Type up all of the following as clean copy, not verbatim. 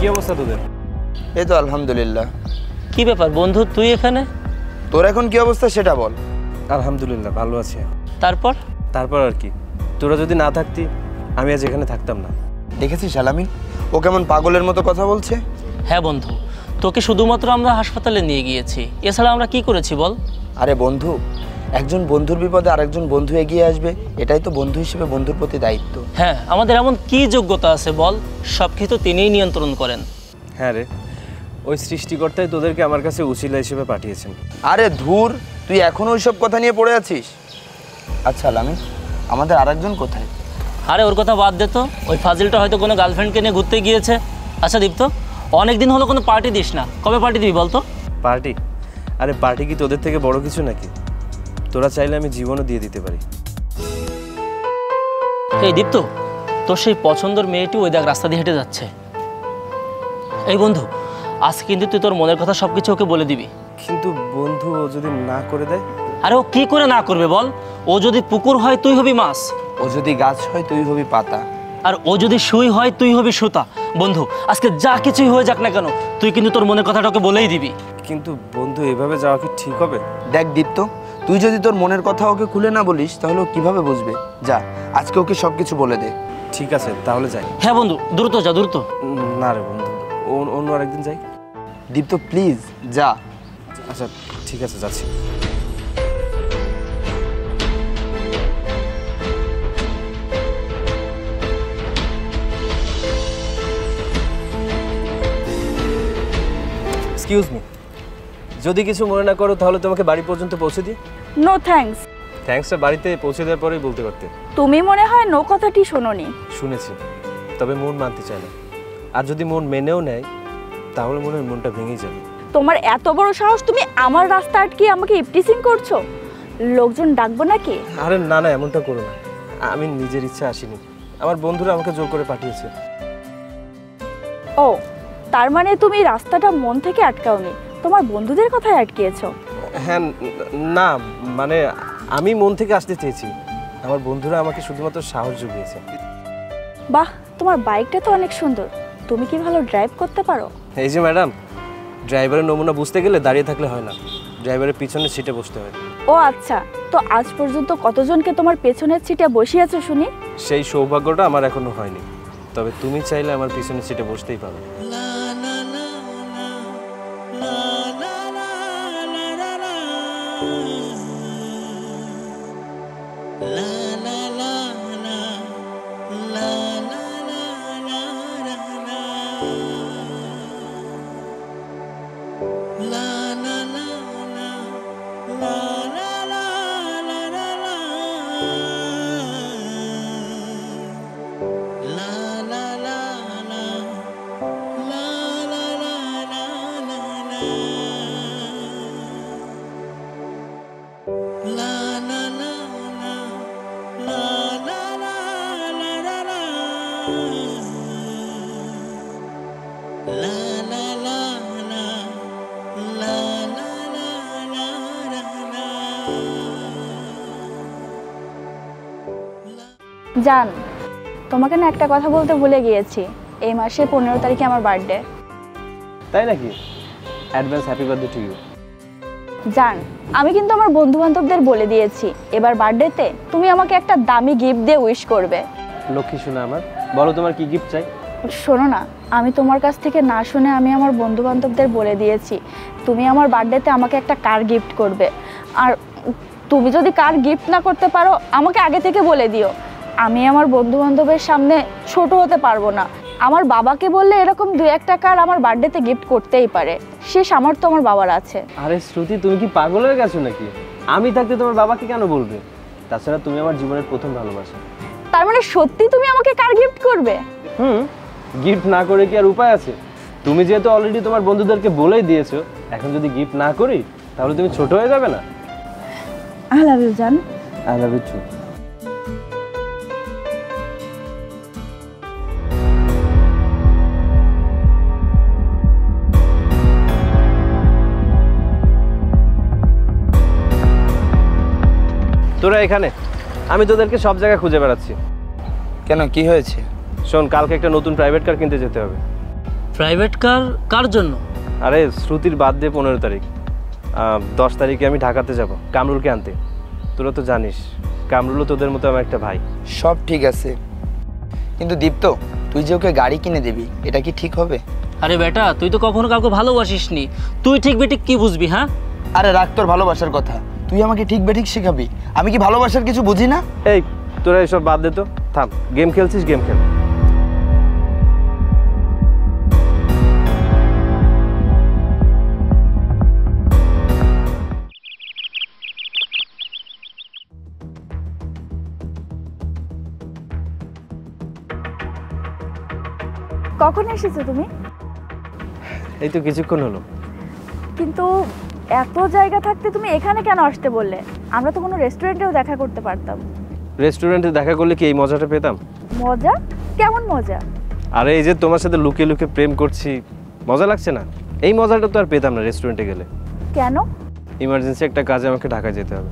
কি অবস্থা তোদের? এই তো আলহামদুলিল্লাহ। কি ব্যাপার বন্ধু, তুই এখানে? তোর এখন কি অবস্থা সেটা বল। আলহামদুলিল্লাহ ভালো আছি। তারপর? তারপর আর কি, তোরা যদি না থাকতি আমি আজ এখানে থাকতাম না। দেখেছিস আলামিন, ও কেমন পাগলের মতো কথা বলছে। হ্যাঁ বন্ধু, তোকে শুধুমাত্র আমরা হাসপাতালে নিয়ে গিয়েছি, এছাড়া আমরা কি করেছি বল? আরে বন্ধু, একজন বন্ধুর বিপদে আরেকজন বন্ধু এগিয়ে আসবে, এটাই তো বন্ধু হিসেবে বন্ধুর প্রতি দায়িত্ব। হ্যাঁ, আমাদের এমন কি যোগ্যতা আছে বল? সব কিছু তিনিই নিয়ন্ত্রণ করেন। হ্যাঁ রে, ওই সৃষ্টিকর্তাই তোদেরকে আমার কাছে উসিলা হিসেবে পাঠিয়েছেন। আরে ধুর, তুই এখনো ওইসব কথা নিয়ে পড়ে আছিস। আচ্ছা আলামিন, আমাদের আরেকজন কোথায়? আরে ওর কথা বাদ দে তো, ওই ফাজিলটা হয়তো কোনো গার্লফ্রেন্ডকে নিয়ে ঘুরতে গিয়েছে। আচ্ছা দীপ্ত, অনেক দিন হলো কোনো পার্টি দিস না, কবে পার্টি দিবি বলতো? পার্টি? আরে পার্টি কি তোদের থেকে বড় কিছু নাকি? তোরা চাইলে আমি জীবনও দিয়ে দিতে পারি। এই দীপ্ত, তোর সেই পছন্দের মেয়েটি ওই দেখ রাস্তা দিয়ে হেঁটে যাচ্ছে। এই বন্ধু, আজ কিন্তু তুই তোর মনের কথা সব কিছু ওকে বলে দিবি। কিন্তু বন্ধু, ও যদি না করে দেয়? আরে ও কি করে না করবে বল? ও যদি পুকুর হয় তুই হবি মাছ, ও যদি গাছ হয় তুই হবি পাতা, আর ও যদি সুই হয় তুই হবি সুতা। বন্ধু, আজকে যা কিছুই হয়ে যাক না কেন, তুই কিন্তু তোর মনের কথাটা ওকে বলেই দিবি। কিন্তু বন্ধু, এভাবে যাওয়া কি ঠিক হবে? দেখ দীপ্ত, তুই যদি তোর মনের কথা ওকে খুলে না বলিস তাহলে ও কিভাবে বুঝবে? যা, আজকে ওকে সবকিছু বলে দে। ঠিক আছে, তাহলে যাই। হ্যাঁ বন্ধু, দ্রুত যা, দ্রুত। না রে বন্ধু, অন্য আরেকদিন যাই। দীপ্ত প্লিজ যা। আচ্ছা ঠিক আছে, যাচ্ছি। এক্সকিউজ মি, যদি কিছু মনে না করো তাহলে তোমাকে বাড়ি পর্যন্ত পৌঁছে দিই। No thanks. থ্যাঙ্কসটা বাড়িতে পৌঁছে দেওয়ার পরেই বলতে পারতে। তুমি মনে হয় নো কথাটি শোনোনি। শুনেছি, তবে মন মানতে চায় না। আর যদি মন মেনেও নেয় তাহলে মনে হয় মনটা ভেঙেই যাবে। তোমার এত বড় সাহস, তুমি আমার রাস্তা আটকিয়ে আমাকে ইপটিসিং করছো? লোকজন ডাকবো নাকি? আরে না না, এমনটা করো না। আমি নিজের ইচ্ছা আসিনি, আমার বন্ধুরা আমাকে জোর করে পাঠিয়েছে। ও, তার মানে তুমি রাস্তাটা মন থেকে আটকাওনি, তোমার বন্ধুদের কথায় আটকিয়েছো? হ্যাঁ, না মানে আমি মন থেকে আসতে চেয়েছি, আমার বন্ধুরা আমাকে শুধুমাত্র সাহস জুগিয়েছে। বাহ, তোমার বাইকটা তো অনেক সুন্দর, তুমি কি ভালো ড্রাইভ করতে পারো? এই যে ম্যাডাম, ড্রাইভারের নমুনা বুঝতে গেলে দাঁড়িয়ে থাকলে হয় না, ড্রাইভারের পিছনের সিটে বসতে হয়। ও আচ্ছা, তো আজ পর্যন্ত কতজনকে তোমার পেছনের সিটে বসিয়েছো শুনি? সেই সৌভাগ্যটা আমার এখনো হয়নি, তবে তুমি চাইলে আমার পিছনের সিটে বসতেই পারো। জান, তোমাকে না একটা কথা বলতে ভুলে গিয়েছি, এই মাসে 15 তারিখে আমার বার্থডে। তাই নাকি? Advance happy birthday to you. জান, আমি কিন্তু আমার বন্ধু বান্ধবদের বলে দিয়েছি এবার বার্থডেতে তুমি আমাকে একটা দামি গিফট দিয়ে উইশ করবে। লক্ষ্মী শোনা আমার, বলো তোমার কি গিফট চাই? শোনো না, আমি তোমার কাছ থেকে না শুনে আমি আমার বন্ধু বান্ধবদের বলে দিয়েছি তুমি আমার বার্থডেতে আমাকে একটা কার গিফট করবে। আর তুমি যদি কার গিফট না করতে পারো আমাকে আগে থেকে বলে দিও, আমি আমার বন্ধু বান্ধবের সামনে ছোট হতে পারবো না। আমার বাবাকে বললে এরকম 2-1টা কার আমার বার্থডেতে গিফট করতেই পারে, সে সামর্থ্য আমার বাবার আছে। আরে শ্রুতি, তুমি কি পাগল হয়ে গেছো নাকি? আমি থাকতে তোমার বাবাকে কেন বলবে? তাছাড়া তুমি আমার জীবনের প্রথম ভালোবাসা। তার মানে সত্যি তুমি আমাকে কার গিফট করবে? গিফট না করে কি আর উপায় আছে? তুমি যেহেতু অলরেডি তোমার বন্ধুদেরকে বলেই দিয়েছো, এখন যদি গিফট না করি তাহলে তুমি ছোট হয়ে যাবে না? আই লাভ ইউ জান। I love you too. তোরা এখানে, আমি তোদেরকে সব জায়গায় খুঁজে বেড়াচ্ছি। কেন, কি হয়েছে? শোন, কালকে একটা নতুন প্রাইভেট কার কিনতে যেতে হবে। প্রাইভেট কার কার জন্য? আরে শ্রুতির বার্থডে 15 তারিখ, 10 তারিখে আমি ঢাকাতে যাব কামরুলকে আনতে। তোরা তো জানিস কামরুলও তোদের মতো আমার একটা ভাই। সব ঠিক আছে, কিন্তু দীপ্ত তুই যে ওকে গাড়ি কিনে দিবি এটা কি ঠিক হবে? আরে বেটা, তুই তো কখনো কাউকে ভালোবাসিস নি, তুই ঠিক বেঠিক কি বুঝবি? হ্যাঁ আরে রাখ তোর ভালোবাসার কথা, তুই আমাকে ঠিক বেঠিক শেখাবি? আমি কি ভালোবাসার কিছু বুঝি না? এই তোরা এসব বাদ দে তো, থাম। গেম খেলছিস, গেম খেল। কখন এসেছো তুমি? এই তো কিছুক্ষণ হলো। কিন্তু এত জায়গা থাকতে তুমি এখানে কেন আসতে বললে? আমরা তো কোনো রেস্টুরেন্টেও দেখা করতে পারতাম। রেস্টুরেন্টে দেখা করলে কি এই মজাটা পেতাম? মজা? কেমন মজা? আরে এই যে তোমার সাথে লুকিয়ে লুকিয়ে প্রেম করছি, মজা লাগছে না? এই মজাটা তো আর পেতাম না রেস্টুরেন্টে গেলে। কেন? ইমার্জেন্সি একটা কাজে আমাকে ঢাকা যেতে হবে।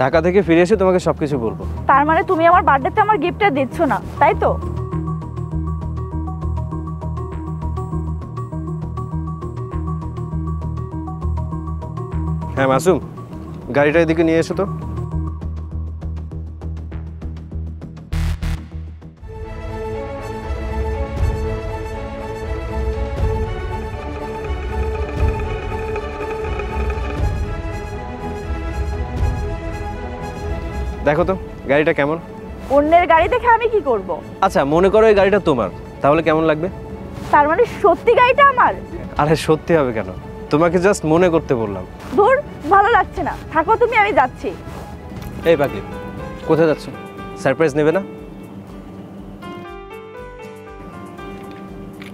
ঢাকা থেকে ফিরে এসে তোমাকে সব কিছু বলবো। তার মানে তুমি আমার বার্থডেতে আমার গিফটটা দিচ্ছ না, তাই তো? হ্যাঁ মাসুম, গাড়িটা এদিকে নিয়ে এসো তো। দেখো তো গাড়িটা কেমন। অন্যের গাড়ি দেখে আমি কি করব? আচ্ছা মনে করো এই গাড়িটা তোমার, তাহলে কেমন লাগবে? তার মানে সত্যি গাড়িটা আমার? আরে সত্যি হবে কেন, তোমাকে জাস্ট মনে করতে বললাম। ধুর, ভালো লাগছে না, থাকো তুমি, আমি যাচ্ছি। এই পাগলি, কোথায় যাচ্ছ? সারপ্রাইজ নেবে না?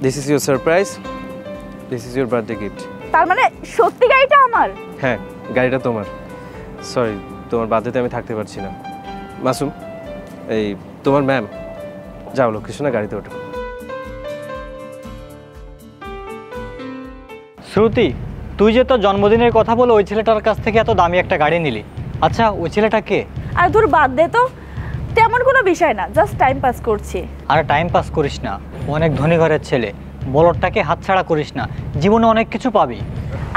This is your surprise, this is your birthday gift. তার মানে সত্যি গাড়িটা আমার? হ্যাঁ, গাড়িটা তোমার। সরি, তোমার বার্থডেতে আমি থাকতে পারছি না। মাসুম, এই তোমার ম্যাম, যাও লক্ষ্মীসোনা গাড়িতে ওঠো। শ্রুতি, তুই যে তোর জন্মদিনের কথা বলে ওই ছেলেটার কাছ থেকে এত দামি একটা গাড়ি নিলি, আচ্ছা ওই ছেলেটা কে? আর ধুর, বাদ দে তো, তেমন কোনো বিষয় না, জাস্ট টাইম পাস করছি। আর টাইম পাস করিস না, ও অনেক ধনী ঘরের ছেলে, বলদটাকে হাতছাড়া করিস না, জীবনে অনেক কিছু পাবি।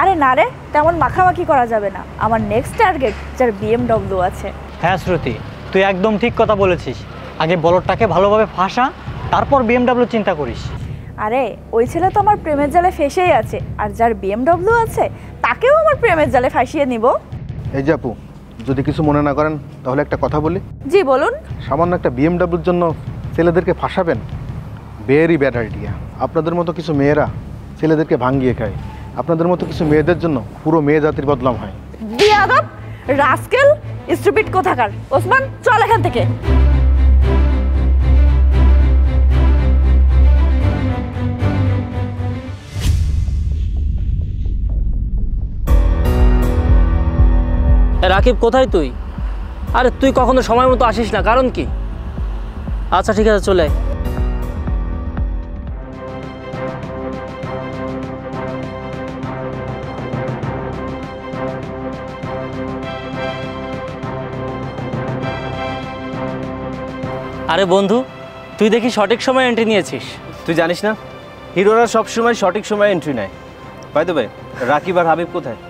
আরে না রে, তেমন মাখামাখি করা যাবে না, আমার নেক্সট টার্গেট যার BMW আছে। হ্যাঁ শ্রুতি, তুই একদম ঠিক কথা বলেছিস, আগে বলদটাকে ভালোভাবে ফাঁসা, তারপর BMW চিন্তা করিস। আরে ওই ছেলে তো আমার প্রেমের জালে ফেসেই আছে, আর যার BMW আছে তাকেও আমার প্রেমের জালে ফাঁসিয়ে নিব। এই যে আপু, যদি কিছু মনে না করেন তাহলে একটা কথা বলি। জি বলুন। সামান্য একটা BMWর জন্য ছেলেদেরকে ফাঁসাবেন? Very bad idea. আপনাদের মতো কিছু মেয়েরা ছেলেদেরকে ভাঙিয়ে খায়, আপনাদের মতো কিছু মেয়েদের জন্য পুরো মেয়ে জাতির বদনাম হয়। বিয়াদব, রাস্কেল, স্টুপিড কোথাকার। ওসমান, চল এখান থেকে। রাকিব, কোথায় তুই? আরে তুই কখনো সময় মতো আসিস না, কারণ কি? আচ্ছা ঠিক আছে, চলে আয়। আরে বন্ধু, তুই দেখি সঠিক সময় এন্ট্রি নিয়েছিস। তুই জানিস না হিরোরা সবসময় সঠিক সময় এন্ট্রি নেয়। বাই দ্য ওয়ে, রাকিব আর হাবিব কোথায়?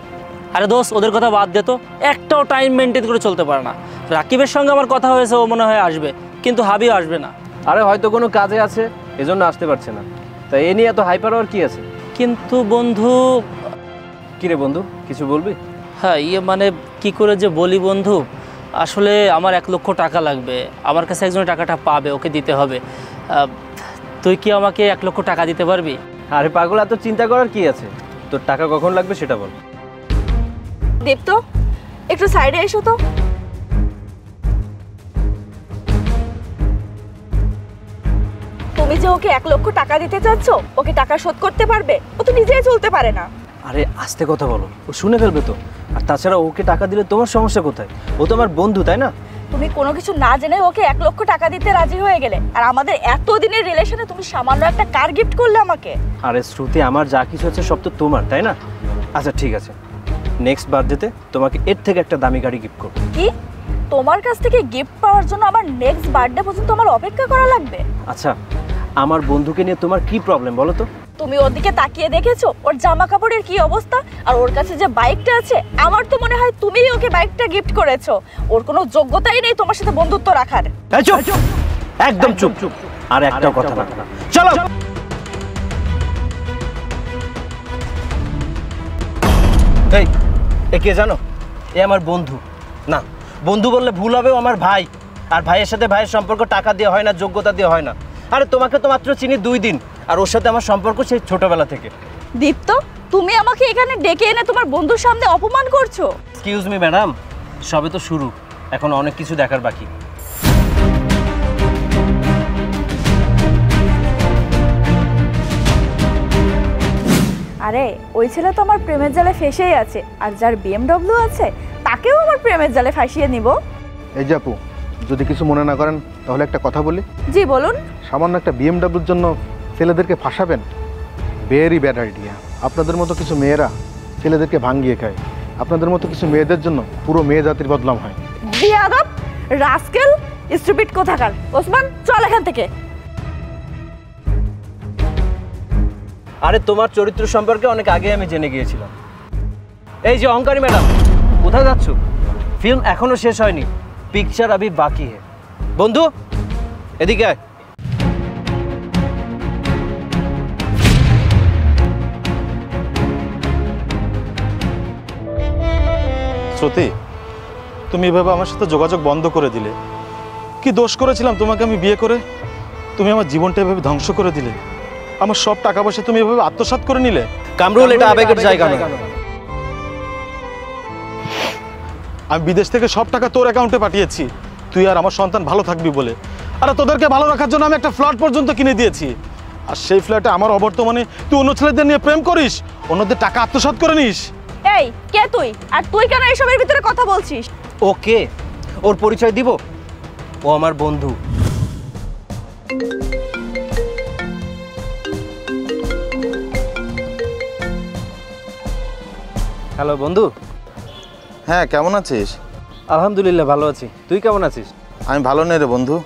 আরে দোস্ত, ওদের কথা বাদ দে তো, একটাও টাইম মেনটেন করে চলতে পারে না। রাকিবের সঙ্গে আমার কথা হয়েছে, ও মনে হয় আসবে, কিন্তু হাবিব আসবে না। আরে হয়তো কোনো কাজে আছে, এজন্য আসতে পারছে না। তাই এ নিয়ে এত হাইপার হওয়ার কি আছে? কিন্তু বন্ধু। কি রে বন্ধু, কিছু বলবি? হ্যাঁ, মানে কি করে যে বলি বন্ধু, আসলে আমার 1 লক্ষ টাকা লাগবে, আমার কাছে একজন টাকাটা পাবে, ওকে দিতে হবে। তুই কি আমাকে 1 লক্ষ টাকা দিতে পারবি? আরে পাগল, এত চিন্তা করার কি আছে? তোর টাকা কখন লাগবে সেটা বল। দীপ্ত, একটু সাইডে এসো তো। তুমি যে ওকে 1 লক্ষ টাকা দিতে চাচ্ছ, ওকে টাকা শোধ করতে পারবে? ও তো নিজেই চলতে পারে না। আরে আস্তে কথা বলো, ও শুনে ফেলবে তো। আর তাছাড়া ওকে টাকা দিলে তোমার সমস্যা কোথায়? ও তো আমার বন্ধু, তাই না? তুমি কোনো কিছু না জেনে ওকে 1 লক্ষ টাকা দিতে রাজি হয়ে গেলে, আর আমাদের এতদিনের রিলেশনে তুমি সামান্য একটা কার গিফট করলে আমাকে। আরে শ্রুতি, আমার যা কিছু আছে সব তো তোমার, তাই না? আচ্ছা ঠিক আছে, নেক্সট বার্থডেতে তোমাকে এর থেকে একটা দামি গাড়ি গিফট করব। কি? তোমার কাছ থেকে গিফট পাওয়ার জন্য আমার নেক্সট বার্থডে পর্যন্ত আমার অপেক্ষা করা লাগবে? আচ্ছা, আমার বন্ধুকে নিয়ে তোমার কি প্রবলেম বলো তো? তুমি ওর দিকে তাকিয়ে দেখেছো ওর জামা কাপড়ের কি অবস্থা? আর ওর কাছে যে বাইকটা আছে, আমার তো মনে হয় তুমিই ওকে বাইকটা গিফট করেছো। ওর কোনো যোগ্যতাই নেই তোমার সাথে বন্ধুত্ব রাখার। এই চুপ, একদম চুপ। আর একটা কথা না, চলো। এই কে জানো? এ আমার বন্ধু। না, বন্ধু বললে ভুল হবে, ও আমার ভাই। আর ভাইয়ের সাথে ভাইয়ের সম্পর্ক টাকা দিয়ে হয় না, যোগ্যতা দিয়ে হয় না। আরে তোমাকে তো মাত্র চিনি 2 দিন, আর ওর সাথে আমার সম্পর্ক সেই ছোটবেলা থেকে। দীপ্ত, তুমি আমাকে এখানে ডেকে এনে তোমার বন্ধুর সামনে অপমান করছো। এক্সকিউজ মি ম্যাডাম, সবে তো শুরু, এখন অনেক কিছু দেখার বাকি। আরে ওই ছেলে তো আমার প্রেমের জালে ফেসেই আছে, আর যার BMW আছে তাকেও আমার প্রেমের জালে ফাঁসিয়ে নিব। এই যে আপু, যদি কিছু মনে না করেন তাহলে একটা কথা বলি। জি বলুন। সামান্য একটা BMWর জন্য ছেলেদেরকে ফাঁসাবেন? Very bad idea. আপনাদের মতো কিছু মেয়েরা ছেলেদেরকে ভাঙিয়ে খায়। আপনাদের মতো কিছু মেয়েদের জন্য পুরো মেয়ে জাতির বদনাম হয়। বিয়াদব, রাস্কেল, স্টুপিড কোথাকার। ওসমান, চল এখান থেকে। আরে তোমার চরিত্র সম্পর্কে অনেক আগে আমি জেনে গিয়েছিলাম। এই যে অহংকারী ম্যাডাম, কোথায় যাচ্ছ? ফিল্ম এখনো শেষ হয়নি, পিকচার আবি বাকি হে। বন্ধু এদিকে আয়। শ্রুতি, তুমি এভাবে আমার সাথে যোগাযোগ বন্ধ করে দিলে। কি দোষ করেছিলাম তোমাকে আমি বিয়ে করে? তুমি আমার জীবনটা এভাবে ধ্বংস করে দিলে। আমার সব টাকা পয়সা তুমি এভাবে আত্মসাৎ করে নিলে। কামরুল, এটা আবেগের জায়গা নয়। আমি বিদেশ থেকে সব টাকা তোর অ্যাকাউন্টে পাঠিয়েছি, তুই আর আমার সন্তান ভালো থাকবি বলে। আরে তোদেরকে ভালো রাখার জন্য আমি একটা ফ্ল্যাট পর্যন্ত কিনে দিয়েছি, আর সেই ফ্ল্যাটে আমার অবর্তমানে তুই অন্য ছেলেদের নিয়ে প্রেম করিস, অন্যদের টাকা আত্মসাৎ করে নিস। এই কে তুই? আর তুই কেন এসবের ভিতরে কথা বলছিস? ওকে, ওর পরিচয় দিব। ও আমার বন্ধু। হ্যালো বন্ধু। হ্যাঁ, কেমন আছিস? আলহামদুলিল্লাহ ভালো আছি, তুই কেমন আছিস? আমি ভালো নেই রে বন্ধু।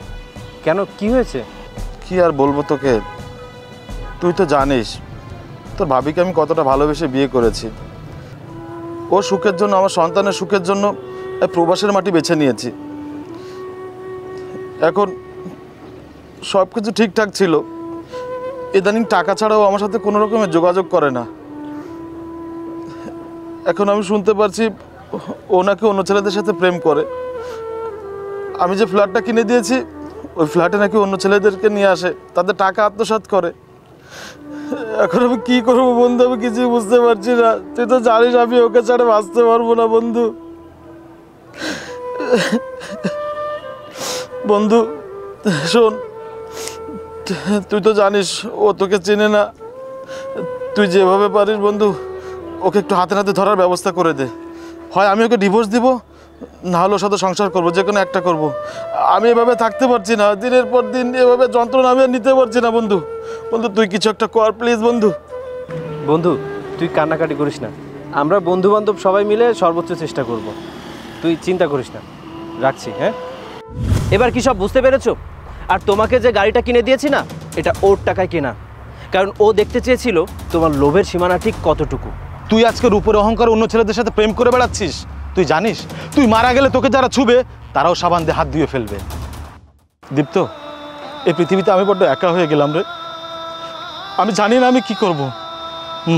কেন, কি হয়েছে? কি আর বলবো তোকে, তুই তো জানিস তোর ভাবিকে আমি কতটা ভালোবেসে বিয়ে করেছি। ওর সুখের জন্য, আমার সন্তানের সুখের জন্য এই প্রবাসের মাটি বেছে নিয়েছি। এখন সব কিছু ঠিকঠাক ছিল, ইদানিং টাকা ছাড়াও আমার সাথে কোনো রকমের যোগাযোগ করে না। এখন আমি শুনতে পারছি ও নাকি অন্য ছেলেদের সাথে প্রেম করে। আমি যে ফ্ল্যাটটা কিনে দিয়েছি, ওই ফ্ল্যাটে নাকি অন্য ছেলেদেরকে নিয়ে আসে, তাদের টাকা আত্মসাৎ করে। এখন আমি কি করবো বন্ধু, আমি কিছুই বুঝতে পারছি না। তুই তো জানিস আমি ওকে ছাড়া বাঁচতে পারবো না বন্ধু। বন্ধু শোন, তুই তো জানিস ও তোকে চেনে না। তুই যেভাবে পারিস বন্ধু, ওকে একটু হাতে নাতে ধরার ব্যবস্থা করে দে। হয় আমি ওকে ডিভোর্স দিব, না হলে ওর সাথে সংসার করবো, যে কোনো একটা করবো। আমি এভাবে থাকতে পারছি না, দিনের পর দিন এভাবে যন্ত্রণা আমি আর নিতে পারছি না বন্ধু। বন্ধু তুই কিছু একটা কর প্লিজ বন্ধু। বন্ধু তুই কান্নাকাটি করিস না, আমরা বন্ধু বান্ধব সবাই মিলে সর্বোচ্চ চেষ্টা করব। তুই চিন্তা করিস না, রাখছি। হ্যাঁ, এবার কি সব বুঝতে পেরেছো? আর তোমাকে যে গাড়িটা কিনে দিয়েছি না, এটা ওর টাকায় কেনা, কারণ ও দেখতে চেয়েছিল তোমার লোভের সীমানা ঠিক কতটুকু। তুই আজকে রূপের অহংকার অন্য ছেলেদের সাথে প্রেম করে বেড়াচ্ছিস। তুই জানিস তুই মারা গেলে তোকে যারা ছুবে তারাও সাবান দিয়ে হাত ধুয়ে ফেলবে। দীপ্ত, এই পৃথিবীতে আমি বড্ড একা হয়ে গেলাম রে। আমি জানি না আমি কি করব।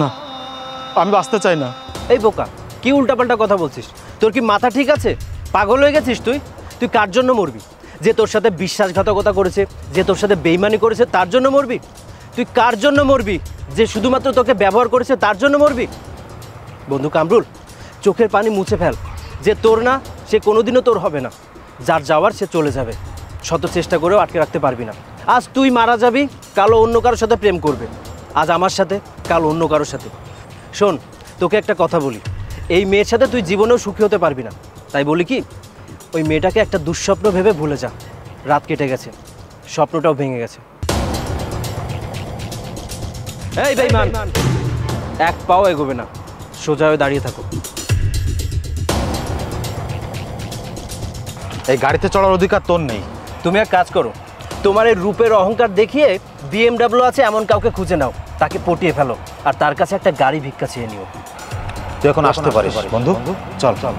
না, আমি বাঁচতে চাই না। এই বোকা, কি উল্টাপাল্টা কথা বলছিস? তোর কি মাথা ঠিক আছে? পাগল হয়ে গেছিস তুই? তুই কার জন্য মরবি? যে তোর সাথে বিশ্বাসঘাতকতা করেছে, যে তোর সাথে বেইমানি করেছে, তার জন্য মরবি? তুই কার জন্য মরবি? যে শুধুমাত্র তোকে ব্যবহার করেছে, তার জন্য মরবি? বন্ধু কামরুল, চোখের পানি মুছে ফেল। যে তোর না, সে কোনোদিনও তোর হবে না। যার যাওয়ার সে চলে যাবে, শত চেষ্টা করেও আটকে রাখতে পারবি না। আজ তুই মারা যাবি, কালো অন্য কারোর সাথে প্রেম করবে। আজ আমার সাথে, কাল অন্য কারোর সাথে। শোন, তোকে একটা কথা বলি, এই মেয়ের সাথে তুই জীবনেও সুখী হতে পারবি না। তাই বলি কি, ওই মেয়েটাকে একটা দুঃস্বপ্ন ভেবে ভুলে যা। রাত কেটে গেছে, স্বপ্নটাও ভেঙে গেছে। এই বেঈমান, এক পাও এগোবে না, সোজা হয়ে দাঁড়িয়ে থাকো। এই গাড়িতে চড়ার অধিকার তোর নেই। তুমি এক কাজ করো, তোমার এই রূপের অহংকার দেখিয়ে BMW আছে এমন কাউকে খুঁজে নাও, তাকে পটিয়ে ফেলো, আর তার কাছে একটা গাড়ি ভিক্ষা চেয়ে নিও। তুই এখন আসতে পারিস বন্ধু, চল চল।